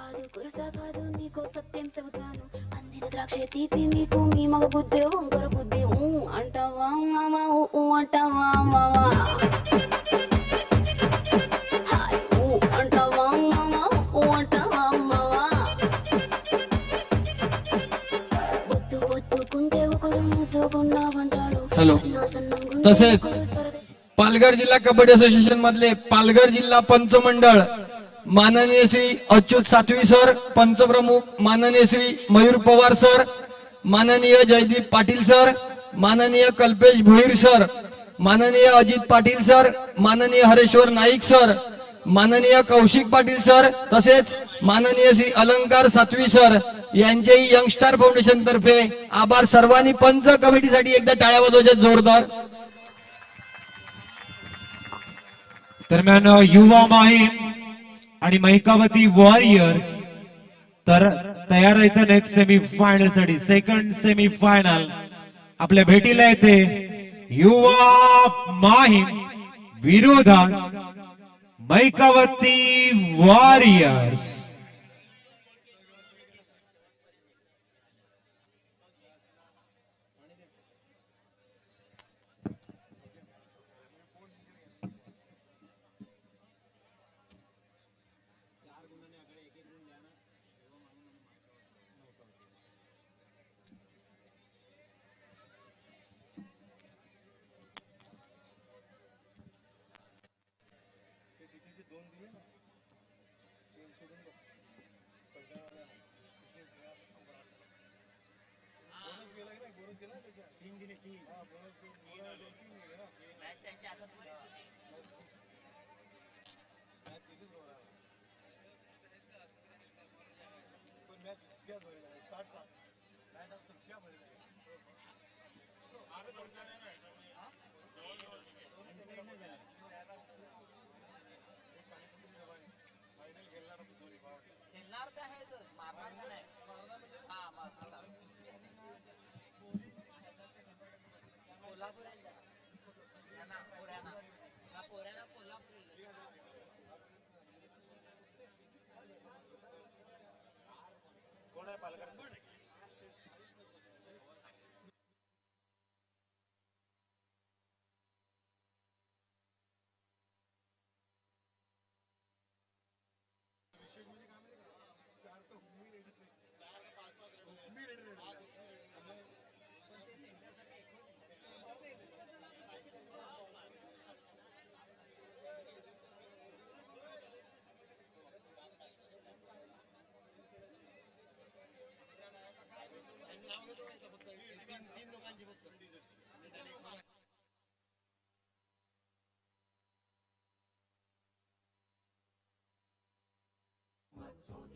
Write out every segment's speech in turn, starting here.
కాదు కురుసా కాదు మీకు సత్యం చెబుతాను అందిన ద్రాక్ష తీపి మీకు మీ మగ బుద్ధి వంకర బుద్ధి అంటావా మావా అంటావా మావా అంటావా మావా అంటావా మావా బొద్దు బొద్దుకుంటే ఒకడు ముద్దుకున్నావంటాడు. हॅलो. तसेच पालघर जिल्हा कबड्डी असोसिएशन मधले पालघर जिल्हा पंच मंडळ माननीय श्री अच्युत सातवी सर, पंचप्रमुख माननीय श्री मयूर पवार सर, माननीय जयदीप पाटील सर, माननीय कल्पेश भोईर सर, माननीय अजित पाटील सर, माननीय हरेश्वर नाईक सर, माननीय कौशिक पाटील सर, तसेच माननीय श्री अलंकार सातवी सर यांचेही यंगस्टार फाउंडेशन तर्फे आभार. सर्वांनी पंच कमिटीसाठी एकदा टाळ्या वाजवायच्या जोरदार. दरम्यान युवा माहीम आणि महिकावती वॉरियर्स तर तयार राहायचं नेक्स्ट सेमी फायनल साठी. सेकंड सेमी फायनल आपल्या भेटीला येते युवा माहीम विरोधात Mahikavati warriors.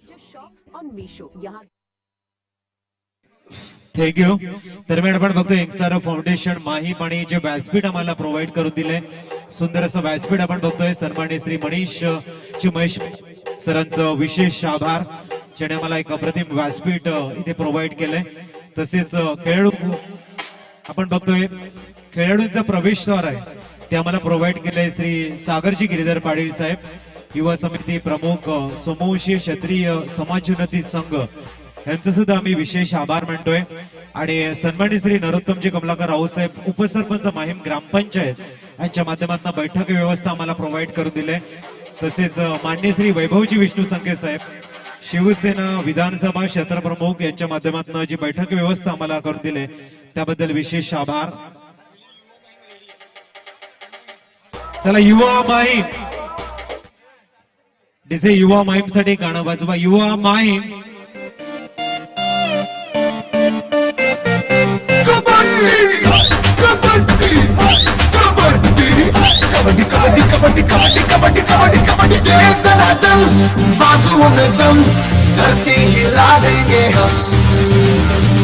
Just shop on Meesho. यहाँ थँक्यू. दरम्यान आपण बघतोय एक्सारो फाउंडेशन माहीम आणि जे व्यासपीठ आम्हाला प्रोव्हाइड करून दिले, सुंदर असं व्यासपीठ आपण बघतोय. सन्माननीय श्री मनीष चिमहेश सरांचं विशेष आभार, ज्याने आम्हाला एक अप्रतिम व्यासपीठ इथे प्रोव्हाइड केलंय. तसेच खेळाडू आपण बघतोय खेळाडूंचा प्रवेशद्वार आहे ते आम्हाला प्रोव्हाइड केलंय श्री सागरजी गिरीधर पाटील साहेब, युवा समिती प्रमुख, समवंशीय क्षत्रिय समाजोन्नती संघ यांचा सुद्धा आम्ही विशेष आभार मानतोय. आणि सन्माननीय श्री नरोत्तमजी कमलाकर रावसाहेब, उपसरपंच माहीम ग्रामपंचायत यांच्या माध्यमातून बैठक व्यवस्था आम्हाला प्रोव्हाइड करून दिले. तसेच माननीय श्री वैभवजी विष्णू संके साहेब, शिवसेना विधानसभा क्षेत्र प्रमुख यांच्या माध्यमातून जी बैठक व्यवस्था आम्हाला करून दिले त्याबद्दल विशेष आभार. चला युवा माहीम डिसे युवा माहीम साठी गाणं वाजवा. युवा माहीम कबड्डी कबड्डी कबड्डी कबड्डी कबड्डी कबड्डी कबड्डी दे दम बाजुओं में दम धरती हिला देंगे हम.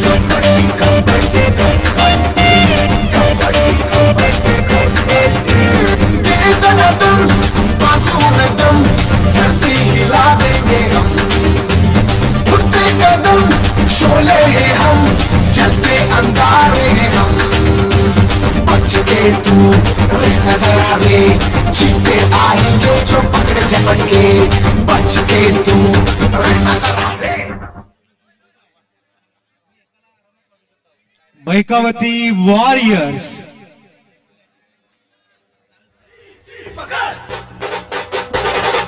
कबड्डी कबड्डी कबड्डी कबड्डी कबड्डी कबड्डी दे दम बाजुओं में दम धरती हिला देंगे हम. उठते कदम शोले हैं हम, जलते अंगारे हैं हम. बच के तू रहना जरा रे, जीते आएंगे जो पकड़ झपट के. बच के तू मैकावती वॉरियर्स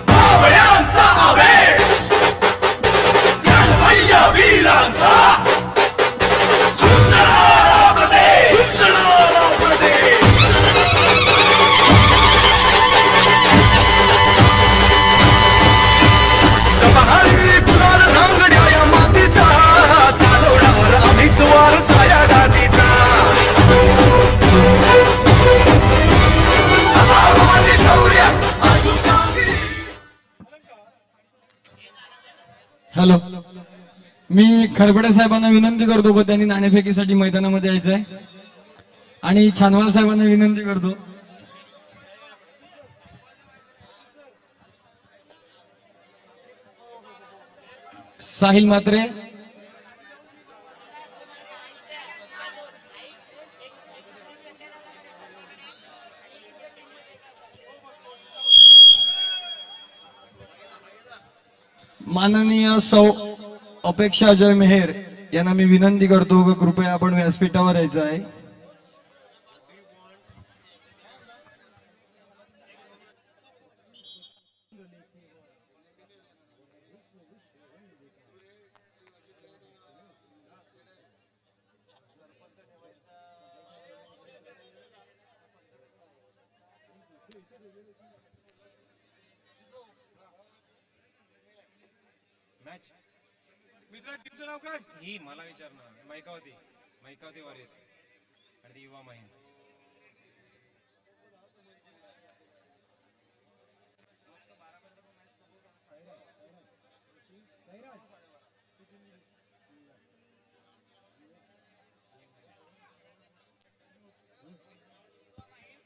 बावळ्यांचा आवेश रणभैया वीरांचा सुंदरारा प्रदेश सुंदरारा प्रदेश कपाळी पुराण नांगड्या या मातीचा चालवणार आम्हीच वारसा या गादीचा असामान्य शौर्य हॅलो, मी खरबडे साहेबांना विनंती करतो की त्यांनी नाणेफेकीसाठी मैदानामध्ये यायचंय आणि छानवाल साहेबांना विनंती करतो. साहिल मात्रे, माननीय सौ अपेक्षा जय मेहर यांना मी विनंती करतो की कृपया आपण व्यासपीठावर यायचं आहे. ही मला विचारणार मैकावती वॉरियर्स आणि युवा माहीम.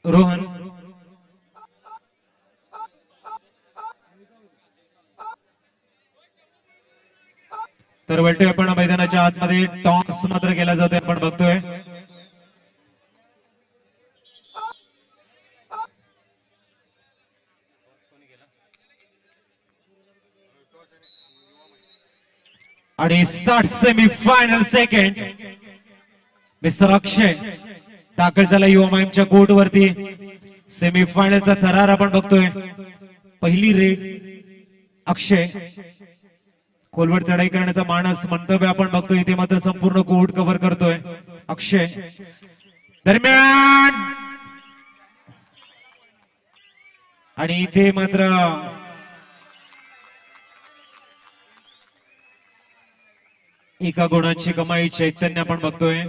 रोहन तर वळतोय आपण मैदानाच्या आतमध्ये टॉस मात्र केला जातोय आपण बघतोय. आणि start semi final second mister Akshay दाखल झाला युवा माहीमच्या कोर्ट वरती. सेमी फायनलचा थरार आपण बघतोय. पहिली रेड अक्षय खोलवर चढाई करण्याचा मानस मंतव्य आपण बघतोय. इथे मात्र संपूर्ण कोर्ट कव्हर करतोय अक्षय. दरम्यान आणि इथे मात्र एका गुणाची कमाई चैतन्य आपण बघतोय.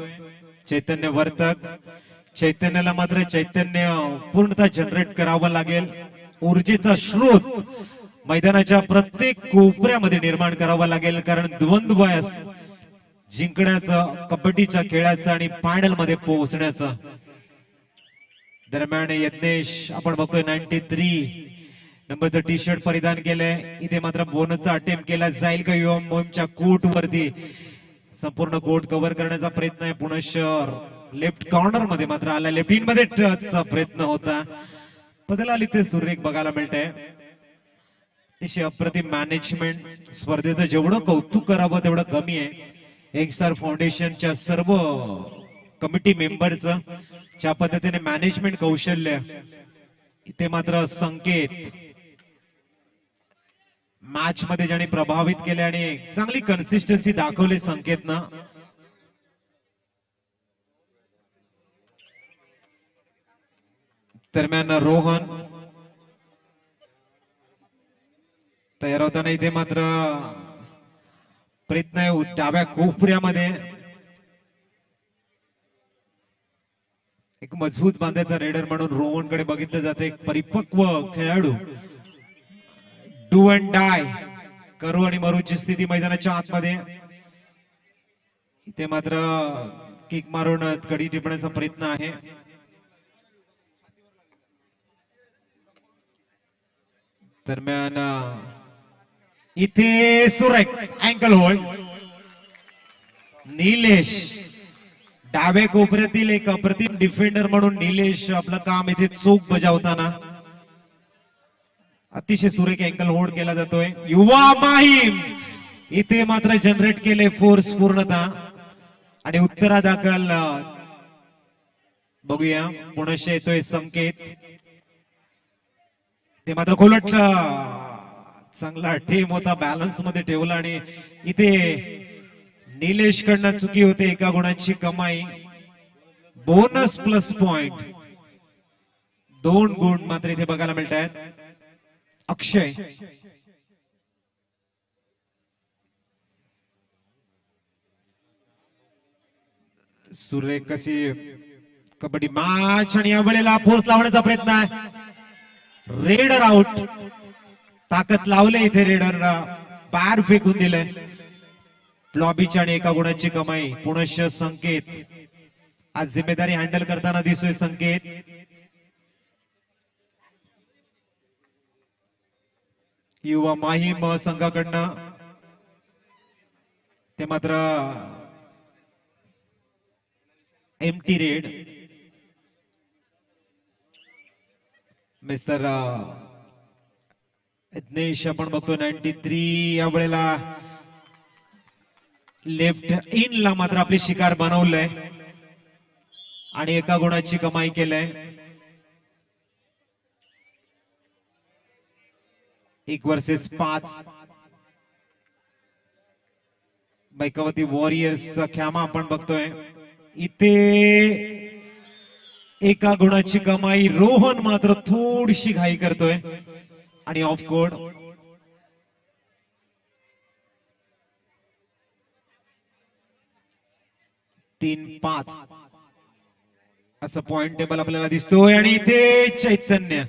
चैतन्य वर्तक. चैतन्याला मात्र चैतन्य पूर्णतः जनरेट करावं लागेल. ऊर्जेचा स्रोत मैदानाच्या प्रत्येक कोपऱ्यामध्ये निर्माण करावा लागेल, कारण द्वंद्व जिंकण्याचं, कबड्डीच्या खेळाचं आणि फायनल मध्ये पोहोचण्याचं. दरम्यान यज्ञेश आपण बघतोय 93 नंबरचं टी शर्ट परिधान केलंय. इथे मात्र बोनसचा अटेम्प्ट केला जाईल का युवा मोहीमच्या कोर्ट वरती. संपूर्ण कोर्ट कव्हर करण्याचा प्रयत्न आहे. पुनश्च लेफ्ट कॉर्नर मध्ये मात्र आला. लेफ्ट इन मध्ये टचचा प्रयत्न होता. बदल इथे सुरेख बघायला मिळतंय. अतिशय अप्रतिम मॅनेजमेंट. स्पर्धेचं जेवढं कौतुक करावं तेवढं कमी आहे. एकसार फाउंडेशनच्या सर्व कमिटी मेंबरचं ज्या पद्धतीने मॅनेजमेंट कौशल्य. इथे मात्र संकेत मॅच मध्ये ज्याने प्रभावित केले आणि चांगली कन्सिस्टन्सी दाखवली संकेतनं. दरम्यान रोहन तयार होताना इथे मात्र प्रयत्न आहे डाव्या कोपऱ्यामध्ये. एक मजबूत बांधायचा रेडर म्हणून रोहन कडे बघितलं जाते. एक परिपक्व खेळाडू. डू अँड डाय करू आणि मरूची स्थिती मैदानाच्या आतमध्ये. इथे मात्र किक मारून कडी टिपण्याचा प्रयत्न आहे. दरम्यान इथे सुरेख अँकल होल्ड. निलेश डाव्या कोपऱ्यातील एक अप्रतिम डिफेंडर म्हणून निलेश आपलं काम इथे चोख बजावताना. अतिशय सुरेख अँकल होल्ड केला जातोय. युवा माहीम इथे मात्र जनरेट केले फोर्स पूर्णतः आणि उत्तरा दाखल बघूया पुनश्च येतोय संकेत. ते मात्र खोलटलं चांगला टीम होता, बॅलन्स मध्ये ठेवला आणि इथे निलेश कडनं चुकी होते, एका गुणाची कमाई. बोनस प्लस पॉइंट 2 गुण मात्र इथे बघायला मिळत आहेत. अक्षय सुरेख कशी कबड्डी मॅच आणि या वेळेला फोर्स लावण्याचा प्रयत्न आहे. रेडर आउट, ताकद लावले इथे रेडर पार फेकून दिले. लॉबीच्या आणि एका गुणाची कमाई. पुनश्च संकेत आज जिम्मेदारी हँडल करताना दिसतोय संकेत. युवा माहीम संघाकडनं ते मात्र एमटी रेड. मिस्टर यज्ञेश आपण बघतो 93 या वेळेला लेफ्ट इन ला मात्र आपली शिकार बनवलंय आणि एका गुणाची कमाई केलंय. 1 वर्सेस 5 बैकावती वॉरियर्स ख्यामा आपण बघतोय. इथे एका गुणाची कमाई. रोहन मात्र थोडीशी घाई करतोय आणि ऑफ कोड. तीन 5 असं पॉइंट टेबल आपल्याला दिसतोय आणि इथे चैतन्य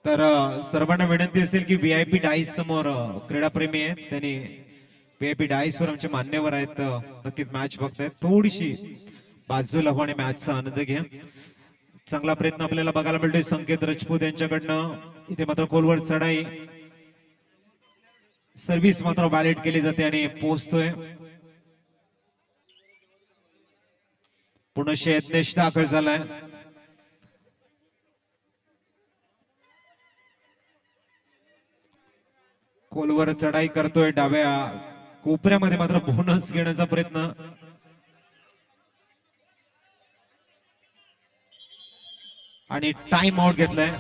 तर सर्वांना विनंती असेल की व्हीआयपी डाईस समोर क्रीडाप्रेमी आहेत, त्यांनी व्हीआयपी डाईस वर आमचे मान्यवर आहेत, नक्कीच मॅच बघतायत. थोडीशी बाजूला हो आणि मॅचचा आनंद घ्या. चांगला प्रयत्न आपल्याला बघायला मिळतोय संकेत राजपूत यांच्याकडनं. इथे मात्र खोलवर चढाई. सर्व्हिस मात्र वॅलिड केली जाते आणि पोहोचतोय. पुनश्च यज्ञेश दाखल झालाय. खोलवर चढाई करतोय. डाव्या कोपऱ्यामध्ये मात्र बोनस घेण्याचा प्रयत्न. आणि टाइम आउट घेतलाय.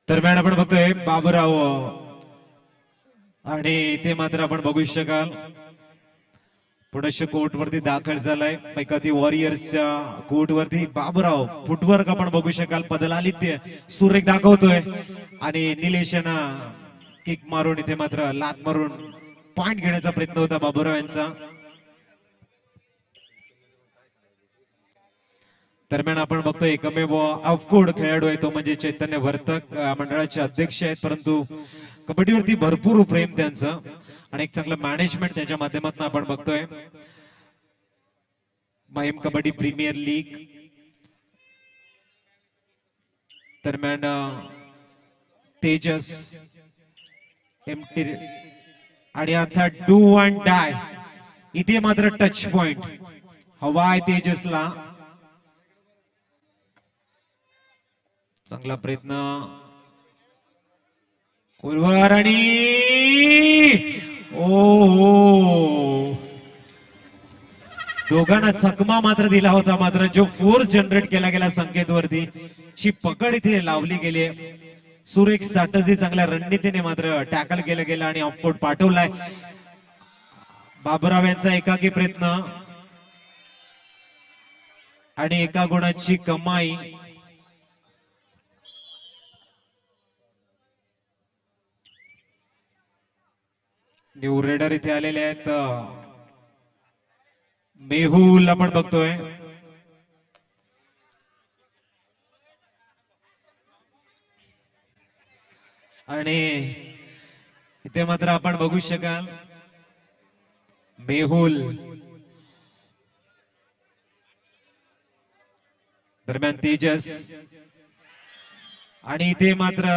दरम्यान आपण बघतोय बाबूराव आणि ते मात्र आपण बघू शकाल पुढे कोर्ट वरती दाखल झालाय. पैकाती वॉरियर्सच्या कोर्ट वरती बाबूराव फुटवर्क आपण बघू शकाल. पदलालित्य सुरेख दाखवतोय आणि निलेश यांना किक मारून इथे मात्र लात मारून पॉइंट घेण्याचा प्रयत्न होता बाबूराव यांचा. दरम्यान आपण बघतोय एकमेव ऑफकोर्ड खेळाडू आहे तो म्हणजे चैतन्य वर्तक, मंडळाचे अध्यक्ष आहेत, परंतु कबड्डीवरती भरपूर प्रेम त्यांचं आणि एक चांगलं मॅनेजमेंट त्यांच्या माध्यमातून आपण बघतोय. माहीम कबड्डी प्रीमियर लीग दरम्यान तेजस एमटी आणि आता डू अँड डाय. इथे मात्र टच पॉइंट हवाय तेजसला. चांगला प्रयत्न कोलवर आणि ओ दोघांना चकमा मात्र दिला होता, मात्र जो फोर्स जनरेट केला गेला संकेत वरती ची पकड इथे लावली गेली. सुरेख स्ट्रॅटजी चांगल्या रणनीतीने मात्र टॅकल केलं गेलं आणि ऑफकोर्ट पाठवलाय. बाबूराव यांचा एकाकी प्रयत्न आणि एका गुणाची कमाई न्यू रेडर इथे आलेले आहेत. मेहुल आपण बघतोय. आणि इथे मात्र आपण बघू शकाल मेहुल दरम्यान तेजस. आणि इथे मात्र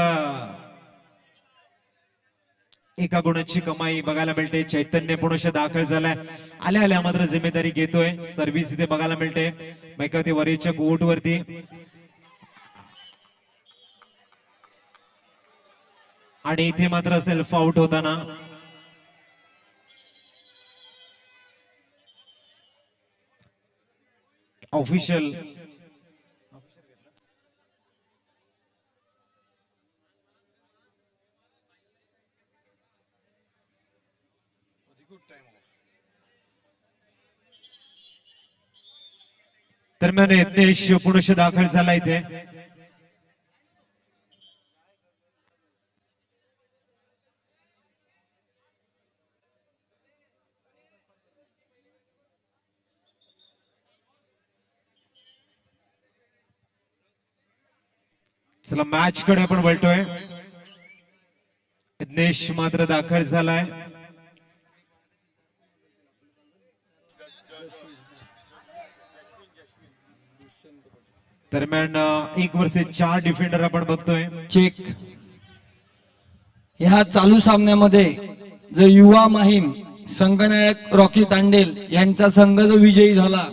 एका गुणाची कमाई बघायला मिळते. चैतन्य पुनश दाखल झालाय. आल्या आल्या मात्र जिम्मेदारी घेतोय. सर्व्हिस इथे बघायला मिळते मैकावती वरीच्या कोर्ट वरती. आणि इथे मात्र सेल्फ आउट होताना ऑफिशियल दरम्यान यज्ञेश पुनश दाखल झाला इथे. चला मॅच कडे आपण वळतोय. यज्ञेश मात्र दाखल झालाय. दरम्यान 1 वर्सेस 4 डिफेंडर आपण बघतोय. चेक. ह्या चालू सामन्यामध्ये जर युवा माहीम संघनायक रॉकी तांडेल यांचा संघ जर विजयी झाला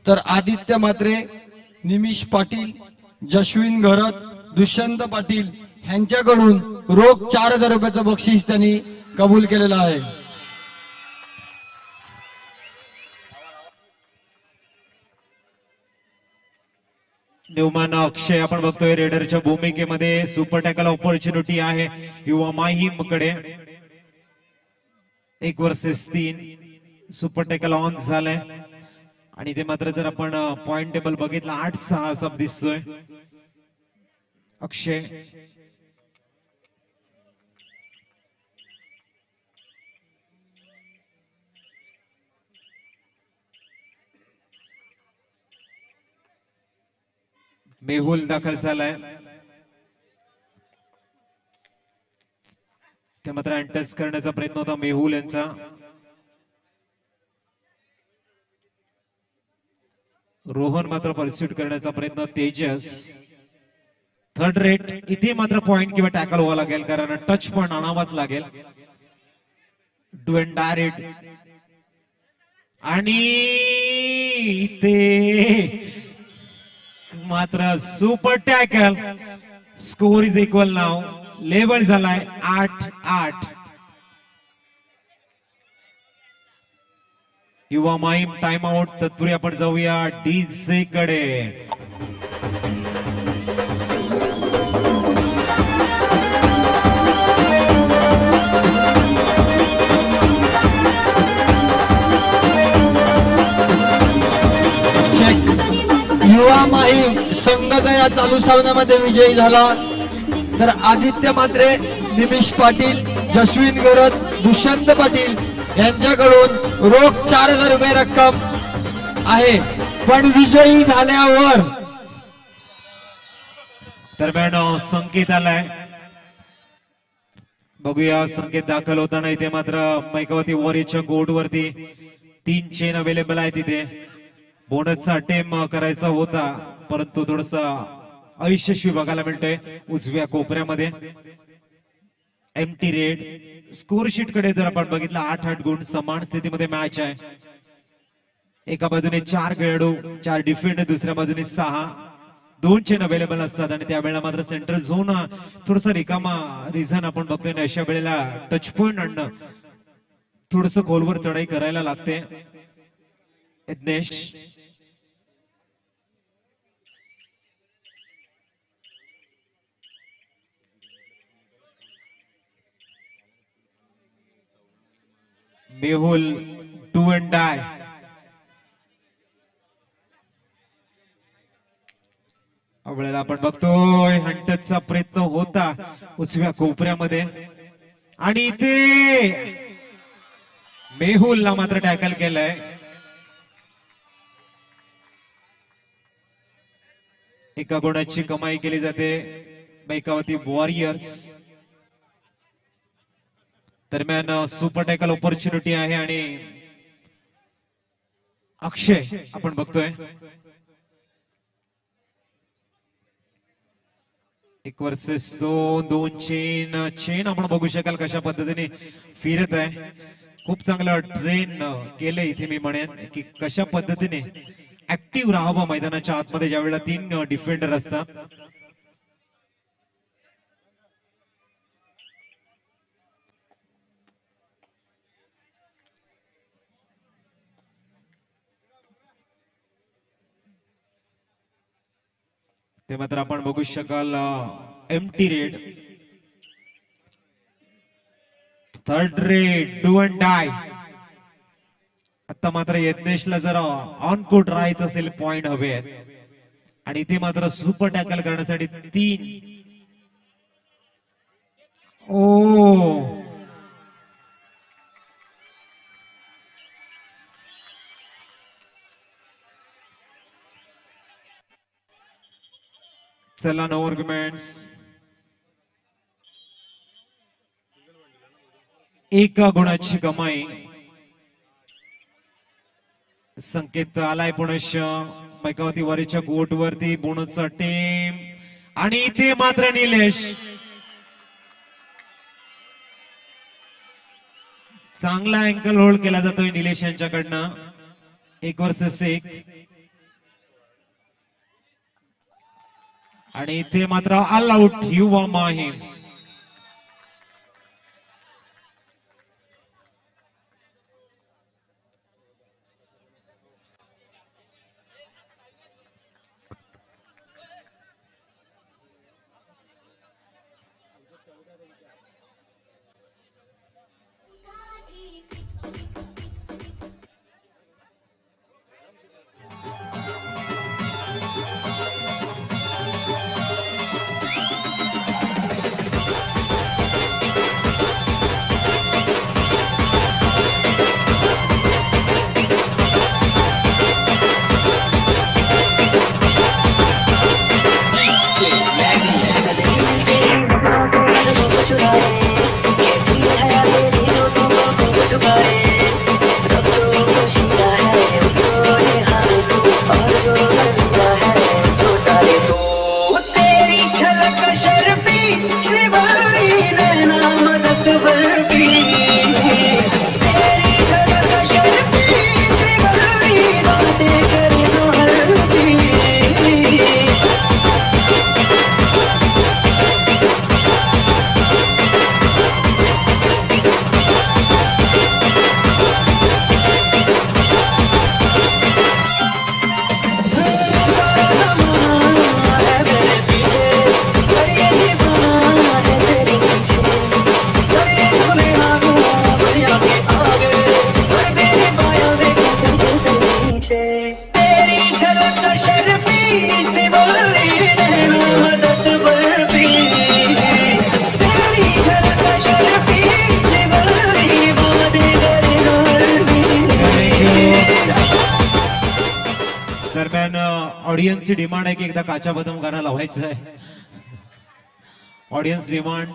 तर आदित्य मात्रे, निमिष पाटील, जशविन घरत, दुष्यंत पाटील यांच्याकडून रोख 4,000 रुपयाचं बक्षीस त्यांनी कबूल केलेलं आहे. न्यूमॅन अक्षय आपण बघतोय रेडरच्या भूमिकेमध्ये. सुपर टॅकल ऑपॉर्च्युनिटी आहे युवा माहीम कडे. 1 वर्सेस 3 सुपर टॅकल ऑन झालाय. आणि ते मात्र जर आपण पॉइंट टेबल बघितलं 8-6 असा दिसतोय. अक्षय मेहुल दाखल झालाय. ते मात्र अँटच करण्याचा प्रयत्न होता मेहुल यांचा. रोहन मात्र परस्यूट करण्याचा प्रयत्न. Tejas third rate. इथे मात्र पॉइंट किंवा टॅकल व्हावं लागेल कारण टच पण आणावाच लागेल. Do and direct. आणि इथे मात्र super tackle. Score is equal now. Level झालाय 8-8. युवा माहीम टाइम आउट. तत्पूर्वी आपण जाऊया डीजे कडे. युवा माहीम संघाचा या चालू सामन्यामध्ये विजयी झाला तर आदित्य मात्रे, निमिष पाटील, जसविन गरत, दुष्यंत पाटील यांच्याकडून रोख 4,000 रुपये रक्कम आहे. पण विजयी झाल्यावर दरम्यान संकेत आलाय. बघूया संकेत दाखल होताना. इथे मात्र मैकावती वॉरियरच्या कोर्ट वरती 3 चेन अवेलेबल आहे. तिथे बोनसचा अटेम्प्ट करायचा होता परंतु थोडसा अयशस्वी बघायला मिळतंय उजव्या कोपऱ्यामध्ये. Empty raid. स्कोर शीट कडे जर आपण बघितलं 8-8 गुण समान स्थितीमध्ये मॅच आहे. एका बाजूने 4 खेळाडू, 4 डिफेंडर, दुसऱ्या बाजूने 6. 2 चेन अवेलेबल असतात आणि त्यावेळेला मात्र सेंट्रल झोन थोडासा रिकामा रिझन आपण बघतोय. अशा वेळेला टच पॉइंट आणणं थोडस खोलवर चढाई करायला लागते. यज्ञेश मेहुल डू अँड डाय. वेळेला आपण बघतोय हंटचा प्रयत्न होता उजव्या कोपऱ्यामध्ये आणि ते मेहुलला मात्र टॅकल केलंय. एका गुणाची कमाई केली जाते बैकावती वॉरियर्स. दरम्यान सुपर टॅकल ऑपॉर्च्युनिटी आहे आणि अक्षय आपण बघतोय 1 वर्सेस 2 चेन आपण बघू शकाल कशा पद्धतीने फिरत आहे. खूप चांगलं ट्रेन केलंय इथे मी म्हणेन की कशा पद्धतीने ऍक्टिव्ह राहावं मैदानाच्या आतमध्ये ज्यावेळेला 3 डिफेंडर असतात. ते मात्र आपण बघू शकाल empty raid. Third raid do and die. आता मात्र यज्ञेशला जर ऑन कोर्ट राहायचं असेल पॉइंट हवे आहेत आणि इथे मात्र सुपर टॅकल करण्यासाठी 3. ओ चला नो आर्ग्युमेंट्स. एका गुणाची कमाई. संकेत आलाय पुनश्च मैकावती वारीच्या कोर्ट वरती बोनसचा टीम आणि इथे मात्र निलेश चांगला अँकल होल्ड केला जातोय निलेश यांच्याकडनं. 1 वर्सेस 1 आणि इथे मात्र ऑल आउट युवा माहीम. दरम्यान ऑडियन्सची डिमांड आहे की एकदा काचा बदाम गाणं लावायचं आहे. Audience demand.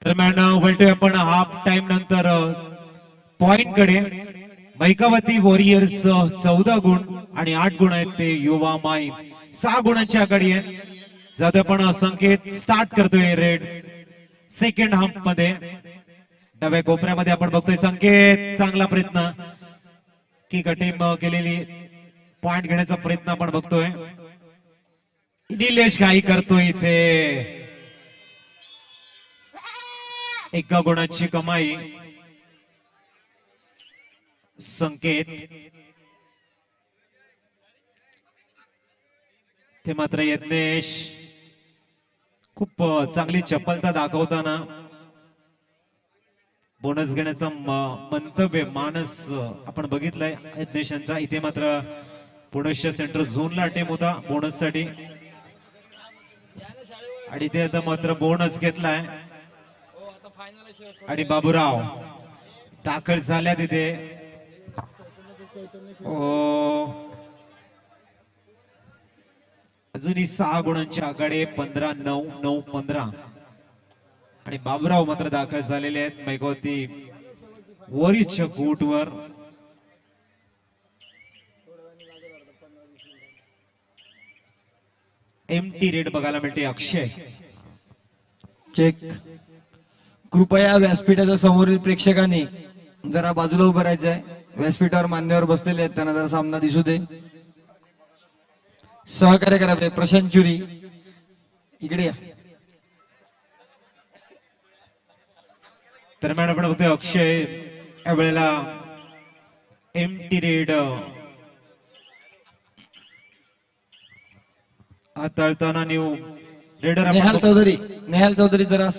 दरम्यान वळतोय आपण हाफ टाइम नंतर पॉइंट कडे. मैकावती वॉरियर्स 14 गुण आणि 8 गुण आहेत ते युवा माहीम 6 गुणांची आघाडी आहे. जातोय पण संकेत स्टार्ट करतोय रेड सेकंड हाफ मध्ये. डाव्या कोपऱ्यामध्ये आपण बघतोय संकेत चांगला प्रयत्न की कटीम केलेली पॉइंट घेण्याचा प्रयत्न आपण बघतोय. निलेश घाई करतोय इथे. एका गुणाची कमाई. संकेत ते मात्र यज्ञेश खूप चांगली चपलता दाखवताना बोनस घेण्याचा मंतव्य मानस आपण बघितलाय यज्ञेशांचा. इथे मात्र पुणे सेंटर झोनला टीम होता बोनस साठी आणि इथे आता मात्र बोनस घेतलाय आणि बाबूराव दाखल झाल्या तिथे. अजूनही 6 गुणांची आघाडी. 15-9, 9-15 आणि बाबूराव मात्र दाखल झालेले आहेत मैगवती वरीच्या कोर्टवर. एमटी रेड बघायला मिळते. अक्षय चेक. कृपया व्यासपीठाच्या समोरील प्रेक्षकांनी जरा बाजूला उभं राहायचंय. व्यासपीठावर मान्यवर बसलेले आहेत त्यांना जरा सामना दिसू दे. सहकार्य करावे. प्रशांत चुरी इकडे या. दरम्यान आपण बघतोय अक्षय यावेळेला एमटी रेड हाताळताना न्यू रेडर नेहाल चौधरी जरा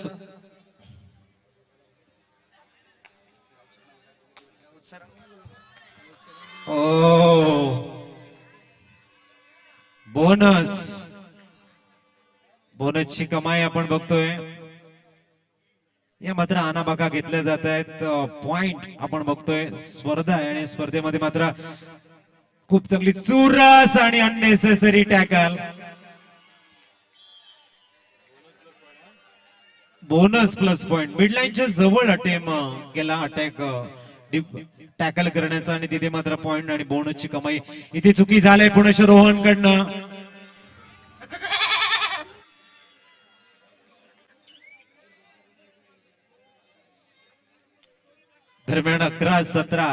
बोनसची कमाई आपण बघतोय. या मात्र आनाबाका घेतल्या जात आहेत. पॉइंट आपण बघतोय. स्पर्धा आहे आणि स्पर्धेमध्ये मात्र खूप चांगली चुरस आणि unnecessary tackle. Bonus plus point. मिडलाईनच्या जवळ अटेम्प्ट केला अटॅक टॅकल करण्याचा आणि तिथे मात्र पॉइंट आणि बोनसची कमाई. इथे चुकी झाली पुणे रोहन कडनं. दरम्यान 11-17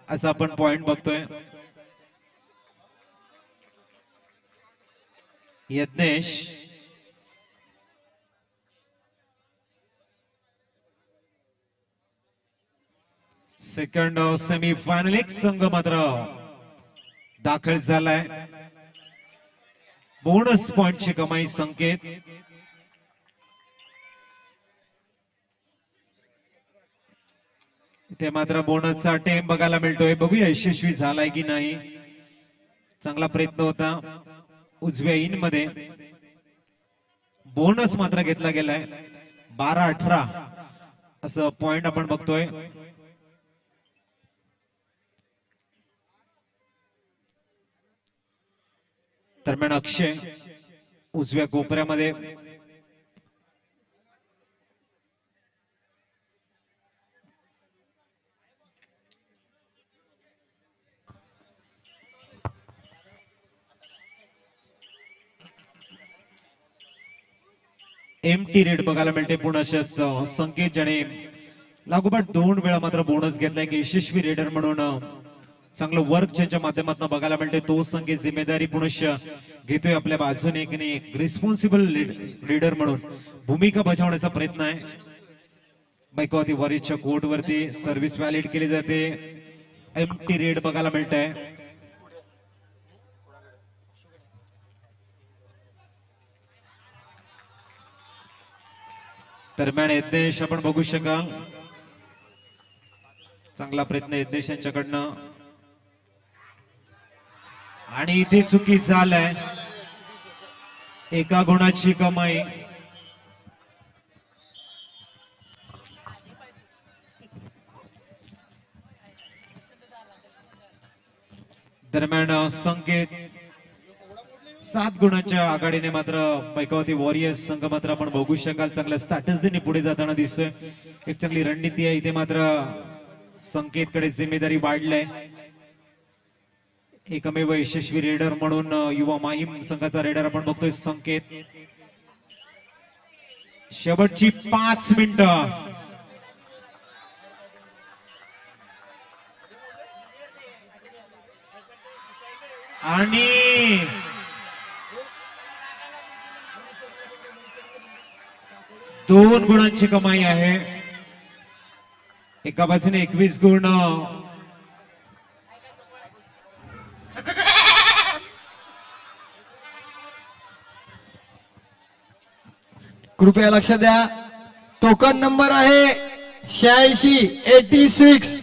असा आपण पॉइंट बघतोय. Yagnesh second semi final. एक संघ मात्र दाखल झालाय. बोनस पॉइंटची कमाई संकेत. इथे मात्र बोनसचा टेम बघायला मिळतोय. बघूया यशस्वी झालाय की नाही. चांगला प्रयत्न होता उजव्या इन मध्ये. बोनस मात्र घेतला गेलाय. 12-18 असं पॉइंट आपण बघतोय. दरम्यान अक्षय उजव्या कोपऱ्यामध्ये. एमटी रेड बघायला मिळते पुण्याच्याच संकेत ज्याने लागोपाठ 2 वेळा मात्र बोनस घेतलाय की यशस्वी रेडर म्हणून चांगलं वर्क ज्यांच्या माध्यमातून बघायला मिळते. तो संकेत जिम्मेदारी पुनश्य घेतोय आपल्या बाजूने एक रिस्पॉन्सिबल लीडर म्हणून भूमिका बजावण्याचा प्रयत्न आहे. बायकावती वरीच्या कोर्ट वरती सर्व्हिस व्हॅलिड केली जाते. एमटी रेड बघायला मिळत आहे. दरम्यान यज्ञेश आपण बघू शकाल. चांगला प्रयत्न यज्ञेश यांच्याकडनं आणि इथे चुकी झालाय. एका गुणाची कमाई. दरम्यान संकेत 7 गुणांच्या आघाडीने मात्र पैकावती वॉरियर्स संघ मात्र आपण बघू शकाल चांगल्या स्ट्रॅटेजीने पुढे जाताना दिसतोय. एक चांगली रणनीती आहे. इथे मात्र संकेतकडे जिम्मेदारी वाढलाय. एकमेव यशस्वी रेडर म्हणून युवा माहीम संघाचा रेडर आपण बघतोय संकेत. शेवटची 5 मिनिटं. आणि दोन गुणांची कमाई आहे. एका बाजूने 21 गुण कृपया लक्ष द्या. टोकन नंबर आहे 86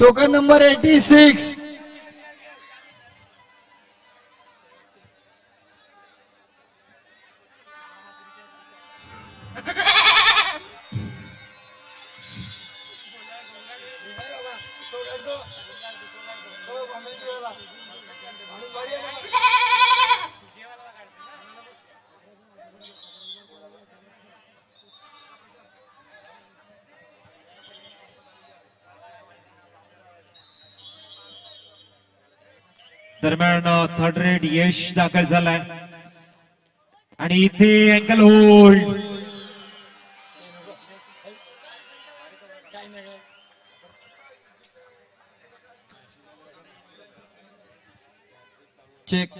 टोकन नंबर 86. दरम्यान थर्ड रेड यश दाखल झालाय आणि इथे अँकल होल्ड. चेक.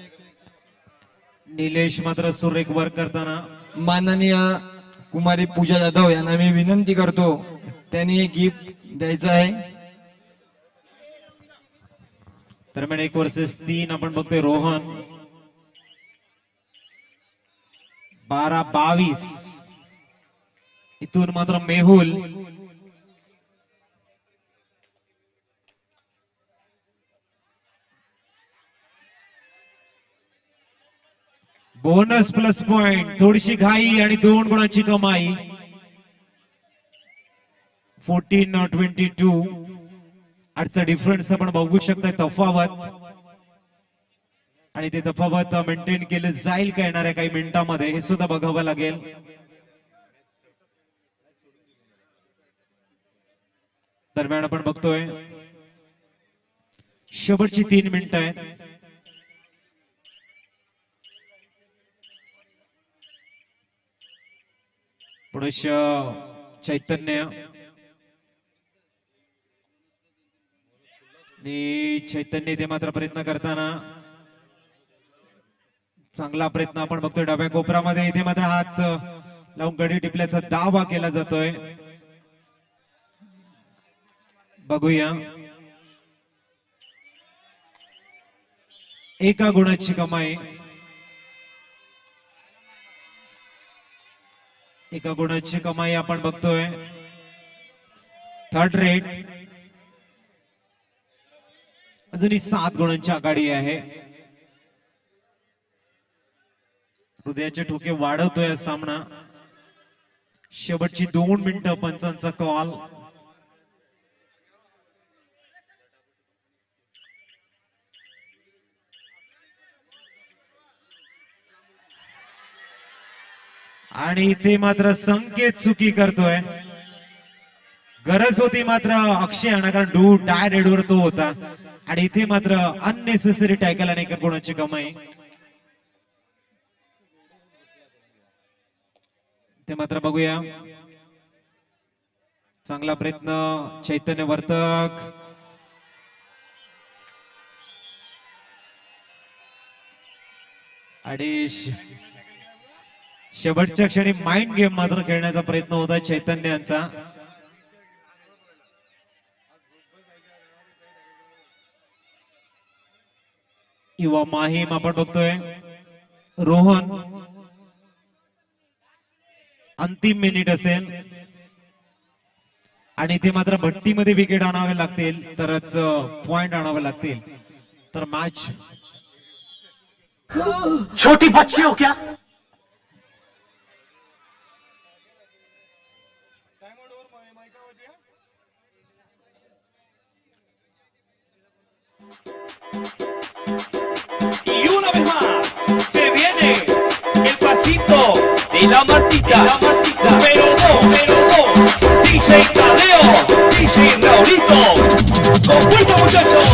निलेश मात्र सुरेख वर्क करताना. माननीय कुमारी पूजा जाधव यांना मी विनंती करतो, त्यांनी एक गिफ्ट द्यायचं आहे. दरम्यान 1 वर्सेस 3 आपण बघतोय. रोहन 12-22. इथून मात्र मेहुल बोनस प्लस पॉइंट. थोडीशी घाई आणि 2 गुणांची कमाई. 14-22. आजचा डिफरन्स आपण बघू शकता. तफावत आणि ते तफावत मेंटेन केलं जाईल का येणाऱ्या काही मिनिटांमध्ये हे सुद्धा बघावं लागेल. दरम्यान आपण बघतोय शेवटची 3 मिनिटं आहेत. पुरुष चैतन्य आणि चैतन्य ते मात्र प्रयत्न करताना चांगला प्रयत्न आपण बघतोय. डाव्या कोपरामध्ये इथे मात्र हात लावून गडी टिपल्याचा दावा केला जातोय. बघूया. एका गुणाची कमाई. एका गुणाची कमाई आपण बघतोय. थर्ड रेट अजूनही 7 गुणांची आघाडी आहे. हृदयाचे ठोके वाढवतोय हा सामना. शेवटची 2 मिनिटं पंचांचा कॉल. आणि इथे मात्र संकेत चुकी करतोय. गरज होती मात्र अक्षय आणा, कारण डू डाय रेडवर तो होता. आणि इथे मात्र अननेसेसरी टॅकल आणि एका गुणाची कमाई. ते मात्र बघूया. चांगला प्रयत्न चैतन्य वर्तक. आणि शेवटच्या क्षणी माइंड गेम मात्र खेळण्याचा प्रयत्न होता चैतन्य यांचा. युवा माहीम आपण बघतोय. रोहन अंतिम मिनिट असेल आणि ते मात्र भट्टीमध्ये विकेट आणावे लागतील तरच पॉइंट आणावे लागतील तर मॅच. छोटी बच्ची हो क्या? Y una vez más se viene el pasito de la Martita, número dos, dice Tadeo, dice Raulito, con fuerza muchachos,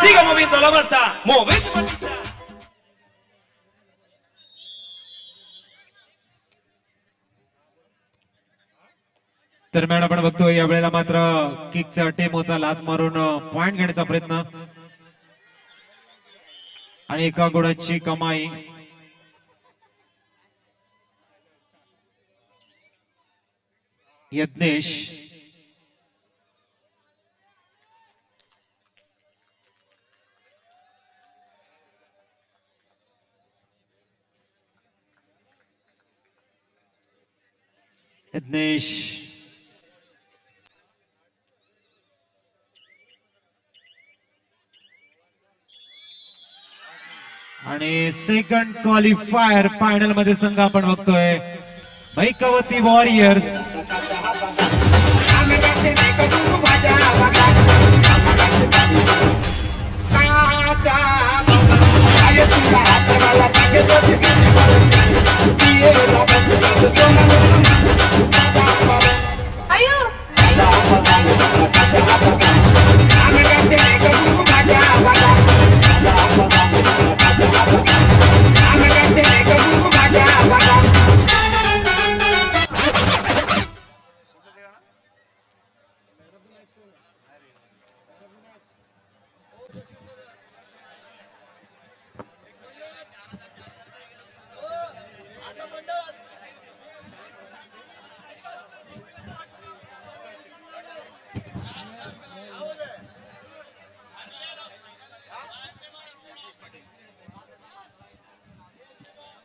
siga moviendo la Marta, movete Martita. दरम्यान आपण बघतोय यावेळेला मात्र किकचा अटेम होता. लात मारून पॉइंट घेण्याचा प्रयत्न. आणि 1 गुणाची कमाई यज्ञेश. यज्ञेश आणि सेकंड क्वालिफायर फायनल मध्ये संघ आपण बघतोय मैकावती वॉरियर्स.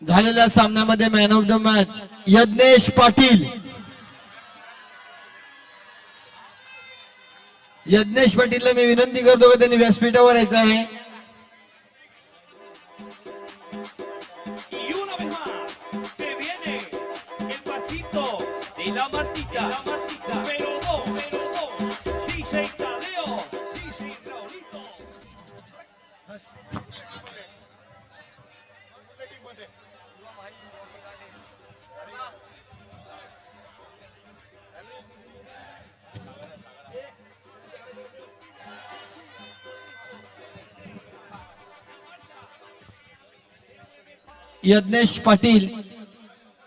झालेल्या सामन्यामध्ये man of the match Yagnesh Patil. Yagnesh पाटीलला मी विनंती करतो की त्यांनी व्यासपीठावर यायचं आहे. Y una vez más se viene el pasito de la Martita. Número 2, DJ Tadeo, DJ Raulito. Yagnesh Patil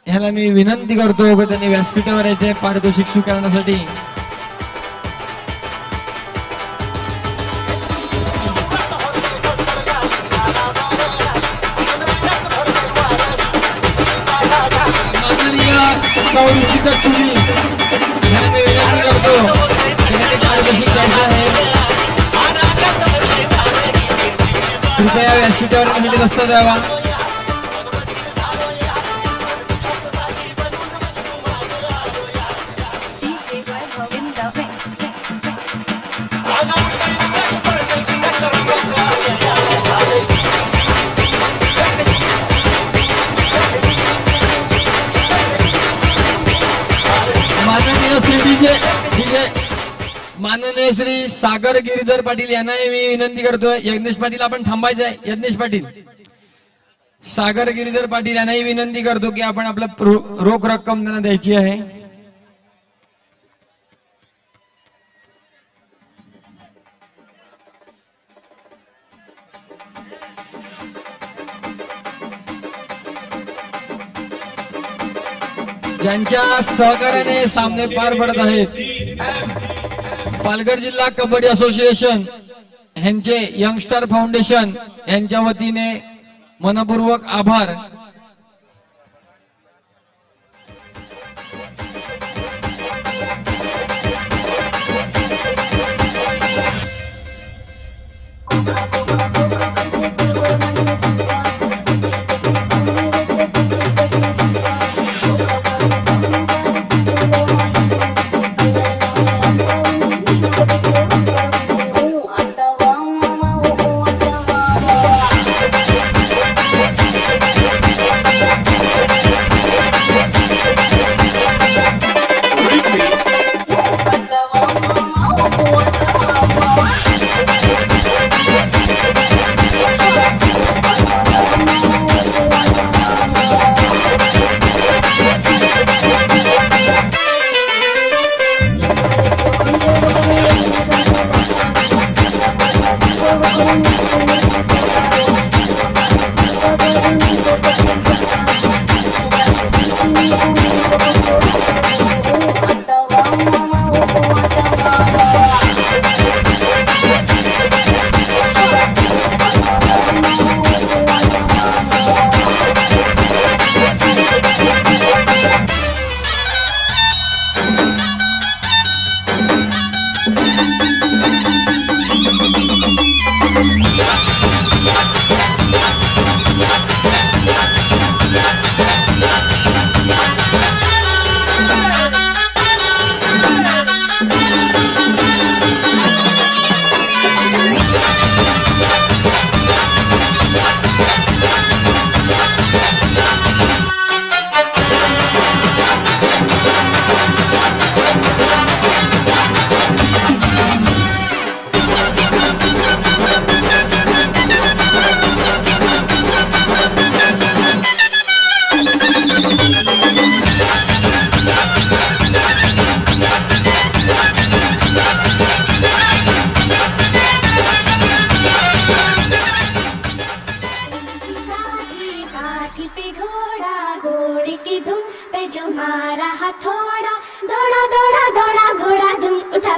ह्याला मी विनंती करतो की त्यांनी व्यासपीठावर यायचे पारितोषिक स्वीकारण्यासाठी. सौरुचिता चुनी ह्याला मी विनंती करतो की त्यांनी पारितोषिक द्यायचं आहे. कृपया व्यासपीठावर येण्यासाठी रस्ता द्यावा. माननीय श्री सागर गिरीधर पाटील यांना मी विनंती करतोय. यज्ञेश पाटील आपण थांबायचं आहे. यज्ञेश पाटील, सागर गिरीधर पाटील यांनाही विनंती करतो की आपण आपला रोख रक्कम त्यांना द्यायची आहे. ज्यांच्या सहकार्याने सामने पार पडत आहेत पालघर जिल्हा कबड्डी असोसिएशन यांचे यंगस्टर फाउंडेशन यांच्या वतीने मनपूर्वक आभार.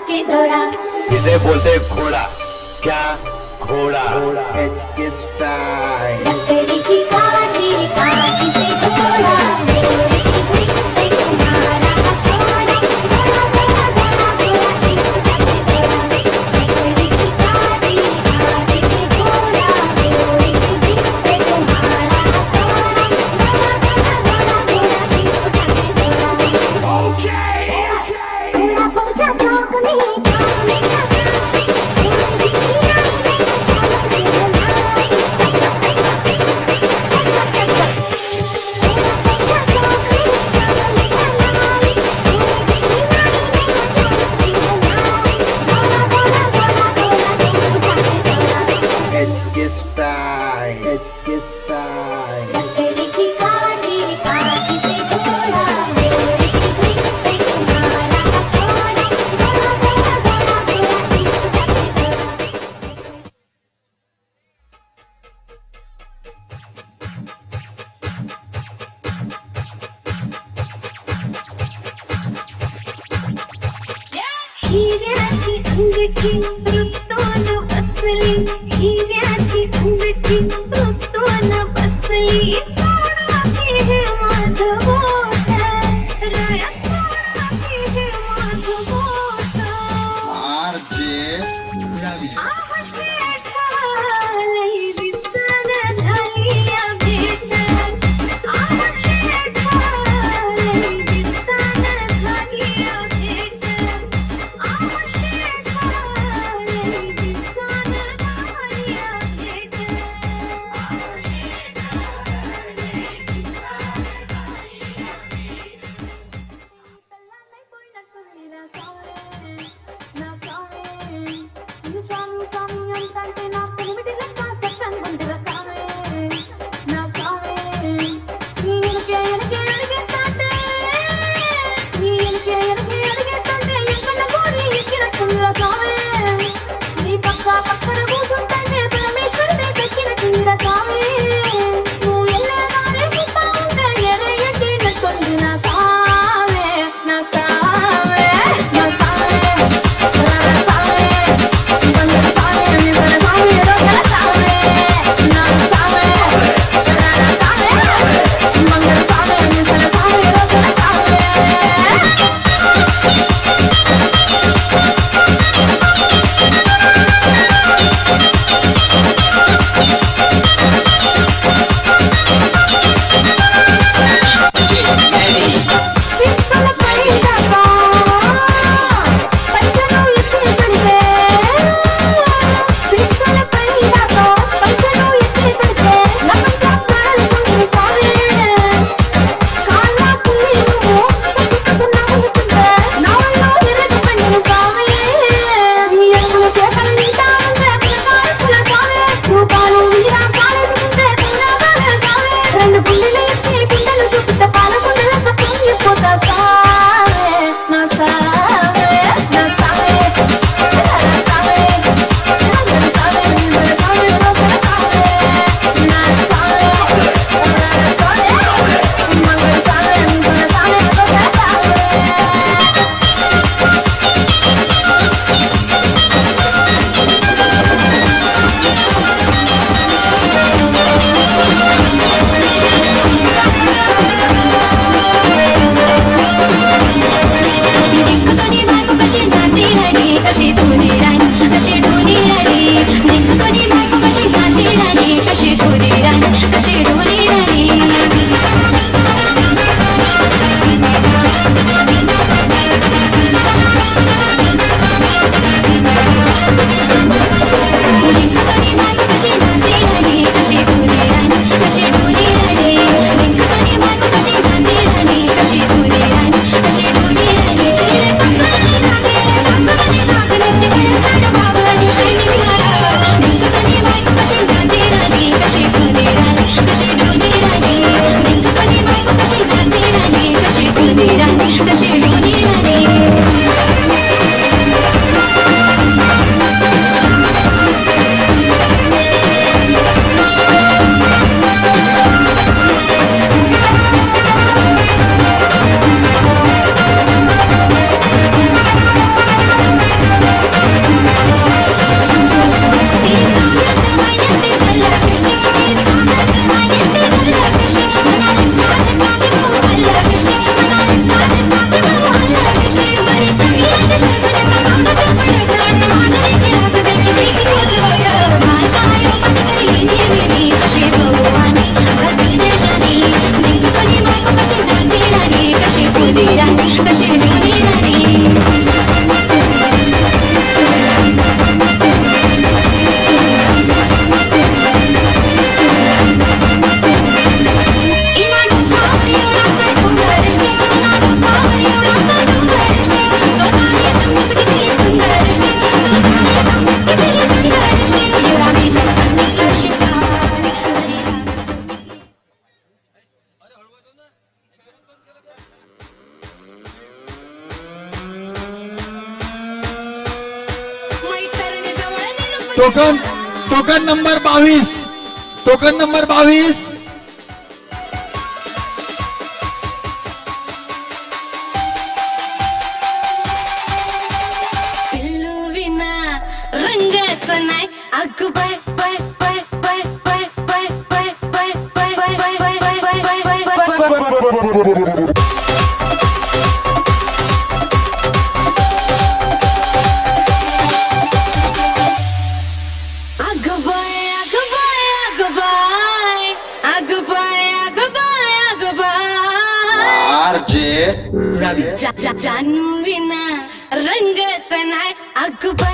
के दौड़ा इसे बोलते घोड़ा क्या घोड़ा लकड़ी की काटी काटी से घोड़ा घोड़े की भीख पे तुम्हारा हथौड़ा घोड़ा घोड़ा घोड़ा घोड़ा एक जाके दौड़ा लकड़ी की काटी काटी से घोड़ा घोड़े की भीख पे तुम्हारा हथौड़ा घोड़ा घोड़ा घोड़ा घोड़ा एक जाके दौड़ा घोड़ा पहुंचा चौक में लकड़ी की काटी काटी से घोड़ा घोड़े की भीख पे तुम्हारा हथौड़ा घोड़ा घोड़ा घोड़ा घोड़ा एक जाके दौड़ा हिऱ्याची अंगठी मृत्यून बसली हिऱ्याची अंगठी मृत्यून बसली सोडा की हे माझं बोट रया सोडा की हे माझं बोट लई दिसन झाली या भेट लई दिसन झाली या भेट लई दिसन झाली या भेट ना sorry, you saw me token token number 22 token number 22 पिल्लू विना रंगाचं नाही अगं bye bye bye bye bye bye bye bye bye bye bye bye bye bye bye bye अगं बाय अगं बाय अगं बाय अगं बाय अगं बाय अगं बाय जानू विना रंग सनाय अगं बाय